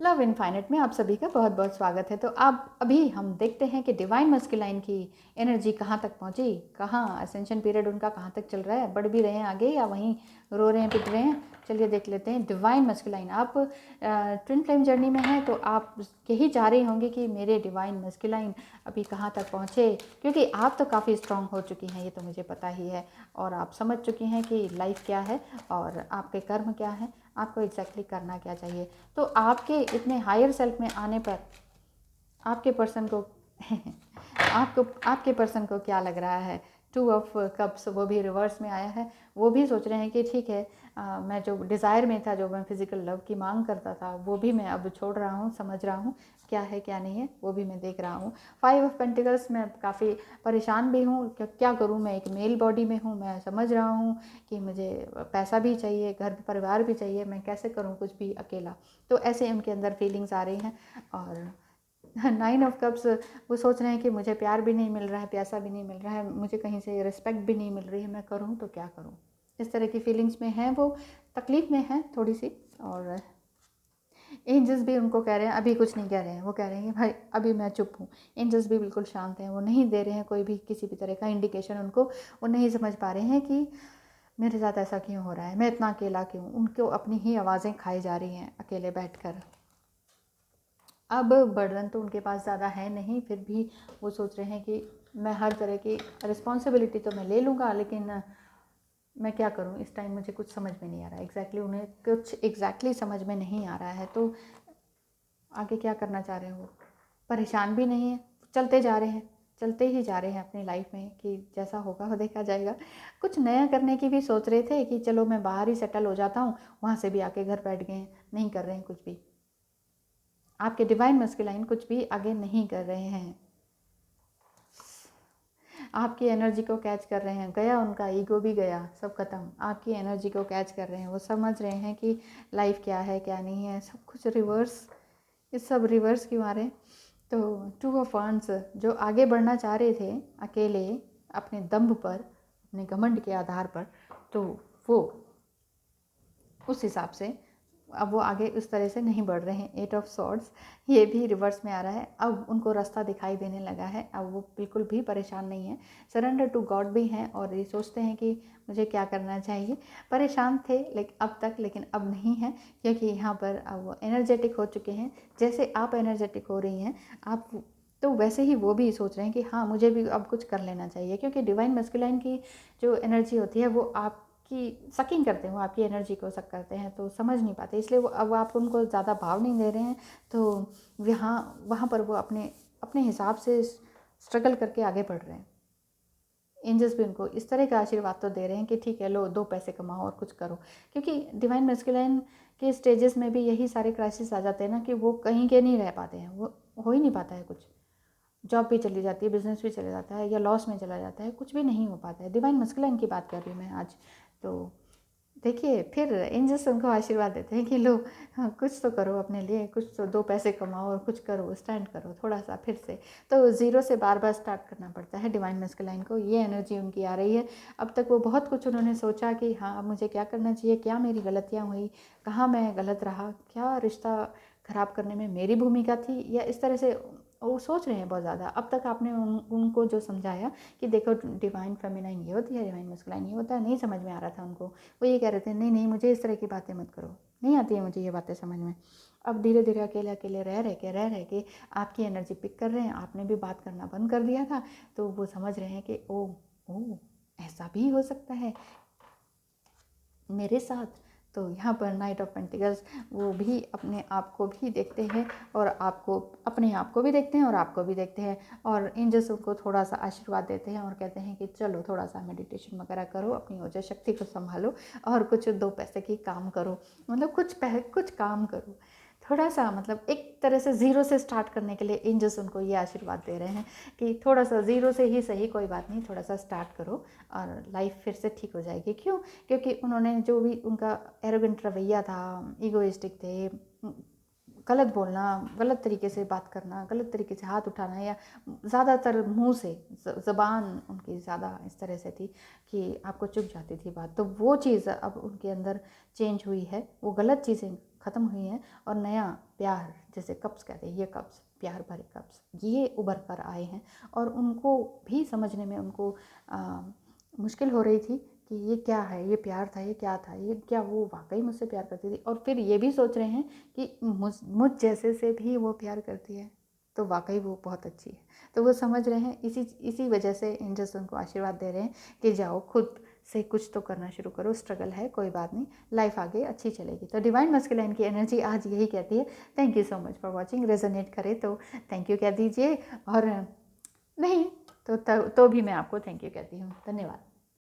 Love infinite में आप सभी का बहुत बहुत स्वागत है। तो अब अभी हम देखते हैं कि डिवाइन मस्कुलाइन की एनर्जी कहाँ तक पहुँची, कहाँ असेंशन पीरियड उनका कहाँ तक चल रहा है, बढ़ भी रहे हैं आगे या वहीं रो रहे हैं पिट रहे हैं। चलिए देख लेते हैं। डिवाइन मस्कुलाइन, आप ट्विन फ्लेम जर्नी में हैं तो आप यही चाह रहे होंगे कि मेरे डिवाइन मस्कुलाइन अभी कहाँ तक पहुँचे, क्योंकि आप तो काफ़ी स्ट्रांग हो चुकी हैं, ये तो मुझे पता ही है। और आप समझ चुकी हैं कि लाइफ क्या है और आपके कर्म क्या हैं, आपको एग्जैक्टली करना क्या चाहिए। तो आपके इतने हायर सेल्फ में आने पर आपके पर्सन को आपके पर्सन को क्या लग रहा है? 2 ऑफ कप्स, वो भी रिवर्स में आया है। वो भी सोच रहे हैं कि ठीक है, मैं जो डिज़ायर में था, जो मैं फिज़िकल लव की मांग करता था, वो भी मैं अब छोड़ रहा हूँ, समझ रहा हूँ क्या है क्या नहीं है, वो भी मैं देख रहा हूँ। 5 ऑफ पेंटिकल्स, मैं काफ़ी परेशान भी हूँ, क्या करूँ, मैं एक मेल बॉडी में हूँ, मैं समझ रहा हूँ कि मुझे पैसा भी चाहिए, घर परिवार भी चाहिए, मैं कैसे करूँ कुछ भी अकेला। तो ऐसे उनके अंदर फीलिंग्स आ रही हैं। और 9 ऑफ कप्स, वो सोच रहे हैं कि मुझे प्यार भी नहीं मिल रहा है, पैसा भी नहीं मिल रहा है, मुझे कहीं से रिस्पेक्ट भी नहीं मिल रही है, मैं करूँ तो क्या करूँ। इस तरह की फीलिंग्स में हैं वो, तकलीफ़ में हैं थोड़ी सी। और एंजल्स भी उनको कह रहे हैं, अभी कुछ नहीं कह रहे हैं, वो कह रहे हैं कि भाई अभी मैं चुप हूँ। एंजल्स भी बिल्कुल शांत हैं, वो नहीं दे रहे हैं कोई भी किसी भी तरह का इंडिकेशन उनको। वो नहीं समझ पा रहे हैं कि मेरे साथ ऐसा क्यों हो रहा है, मैं इतना अकेला क्यों। उनको अपनी ही आवाज़ें खाई जा रही हैं अकेले बैठकर। अब बर्डन तो उनके पास ज़्यादा है नहीं, फिर भी वो सोच रहे हैं कि मैं हर तरह की रिस्पॉन्सिबिलिटी तो मैं ले लूँगा, लेकिन मैं क्या करूँ इस टाइम, मुझे कुछ समझ में नहीं आ रहा है। उन्हें कुछ समझ में नहीं आ रहा है। तो आगे क्या करना चाह रहे हैं वो, परेशान भी नहीं है, चलते जा रहे हैं, चलते ही जा रहे हैं अपनी लाइफ में कि जैसा होगा वो देखा जाएगा। कुछ नया करने की भी सोच रहे थे कि चलो मैं बाहर ही सेटल हो जाता हूँ, वहाँ से भी आके घर बैठ गए हैं, नहीं कर रहे हैं कुछ भी। आपके डिवाइन मस्कुलाइन कुछ भी आगे नहीं कर रहे हैं, आपकी एनर्जी को कैच कर रहे हैं। गया उनका ईगो भी गया, सब खत्म। आपकी एनर्जी को कैच कर रहे हैं, वो समझ रहे हैं कि लाइफ क्या है क्या नहीं है, सब कुछ रिवर्स। ये सब रिवर्स क्यों आ रहे हैं? तो 2 ऑफ वांड्स, जो आगे बढ़ना चाह रहे थे अकेले अपने दम्भ पर, अपने घमंड के आधार पर, तो वो उस हिसाब से अब वो आगे उस तरह से नहीं बढ़ रहे हैं। 8 ऑफ सॉर्ड्स, ये भी रिवर्स में आ रहा है। अब उनको रास्ता दिखाई देने लगा है, अब वो बिल्कुल भी परेशान नहीं है, सरेंडर टू गॉड भी हैं और ये सोचते हैं कि मुझे क्या करना चाहिए। परेशान थे लेकिन अब तक, लेकिन अब नहीं है, क्योंकि यहाँ पर अब वो एनर्जेटिक हो चुके हैं। जैसे आप एनर्जेटिक हो रही हैं आप, तो वैसे ही वो भी सोच रहे हैं कि हाँ मुझे भी अब कुछ कर लेना चाहिए, क्योंकि डिवाइन मस्कुलाइन की जो एनर्जी होती है वो आपकी सकिंग करते हैं, वो आपकी एनर्जी को सक करते हैं, तो समझ नहीं पाते, इसलिए वो अब आप उनको ज़्यादा भाव नहीं दे रहे हैं। तो वहाँ पर वो अपने अपने हिसाब से स्ट्रगल करके आगे बढ़ रहे हैं। एंजल्स भी उनको इस तरह का आशीर्वाद तो दे रहे हैं कि ठीक है, लो 2 पैसे कमाओ और कुछ करो, क्योंकि डिवाइन मस्कुलाइन के स्टेजेस में भी यही सारे क्राइसिस आ जाते हैं ना, कि वो कहीं के नहीं रह पाते हैं, वो हो ही नहीं पाता है कुछ। जॉब भी चली जाती है, बिजनेस भी चला जाता है, या लॉस में चला जाता है, कुछ भी नहीं हो पाता है। डिवाइन मस्कुलाइन की बात कर रही हूँ मैं आज। तो देखिए, फिर एंजल्स उनको आशीर्वाद देते हैं कि लो, हाँ, कुछ तो करो अपने लिए, कुछ तो 2 पैसे कमाओ और कुछ करो, स्टैंड करो थोड़ा सा फिर से। तो ज़ीरो से बार बार स्टार्ट करना पड़ता है डिवाइन मस्कुलाइन को, ये एनर्जी उनकी आ रही है। अब तक वो बहुत कुछ उन्होंने सोचा कि हाँ अब मुझे क्या करना चाहिए, क्या मेरी गलतियाँ हुई, कहाँ मैं गलत रहा, क्या रिश्ता ख़राब करने में मेरी भूमिका थी, या इस तरह से वो सोच रहे हैं बहुत ज़्यादा। अब तक आपने उनको जो समझाया कि देखो डिवाइन फेमिनाइन ये होती है, डिवाइन मस्कुलाइन ये होता है, नहीं समझ में आ रहा था उनको। वो ये कह रहे थे नहीं नहीं मुझे इस तरह की बातें मत करो, नहीं आती है मुझे ये बातें समझ में। अब धीरे धीरे अकेले अकेले रह के आपकी एनर्जी पिक कर रहे हैं, आपने भी बात करना बंद कर दिया था, तो वो समझ रहे हैं कि ओ ऐसा भी हो सकता है मेरे साथ। तो यहाँ पर नाइट ऑफ पेंटिकल्स, वो भी अपने आप को भी देखते हैं और आपको, अपने आप को भी देखते हैं और आपको भी देखते हैं, और एंजल्स उनको थोड़ा सा आशीर्वाद देते हैं और कहते हैं कि चलो थोड़ा सा मेडिटेशन वगैरह करो, अपनी ऊर्जा शक्ति को संभालो और कुछ 2 पैसे की काम करो, मतलब कुछ काम करो थोड़ा सा, मतलब एक तरह से ज़ीरो से स्टार्ट करने के लिए एंजल्स उनको ये आशीर्वाद दे रहे हैं कि थोड़ा सा ज़ीरो से ही सही, कोई बात नहीं, थोड़ा सा स्टार्ट करो और लाइफ फिर से ठीक हो जाएगी। क्यों? क्योंकि उन्होंने जो भी उनका एरोगेंट रवैया था, ईगोइस्टिक थे, गलत बोलना, गलत तरीके से बात करना, गलत तरीके से हाथ उठाना, या ज़्यादातर मुंह से ज़बान उनकी ज़्यादा इस तरह से थी कि आपको चुभ जाती थी बात, तो वो चीज़ अब उनके अंदर चेंज हुई है, वो गलत चीज़ें ख़त्म हुई हैं और नया प्यार, जैसे कप्स कहते हैं, ये कप्स प्यार भरे कप्स, ये उभर कर आए हैं। और उनको भी समझने में उनको मुश्किल हो रही थी कि ये क्या है, ये प्यार था, ये क्या था, ये क्या वो वाकई मुझसे प्यार करती थी। और फिर ये भी सोच रहे हैं कि मुझ जैसे से भी वो प्यार करती है, तो वाकई वो बहुत अच्छी है। तो वो समझ रहे हैं, इसी वजह से एंजल्स उनको आशीर्वाद दे रहे हैं कि जाओ खुद से कुछ तो करना शुरू करो, स्ट्रगल है कोई बात नहीं, लाइफ आगे अच्छी चलेगी। तो डिवाइन मस्कुलाइन की एनर्जी आज यही कहती है। Thank you so much for watching. Resonate करे तो थैंक यू कह दीजिए, और नहीं तो भी मैं आपको थैंक यू कहती हूँ। धन्यवाद।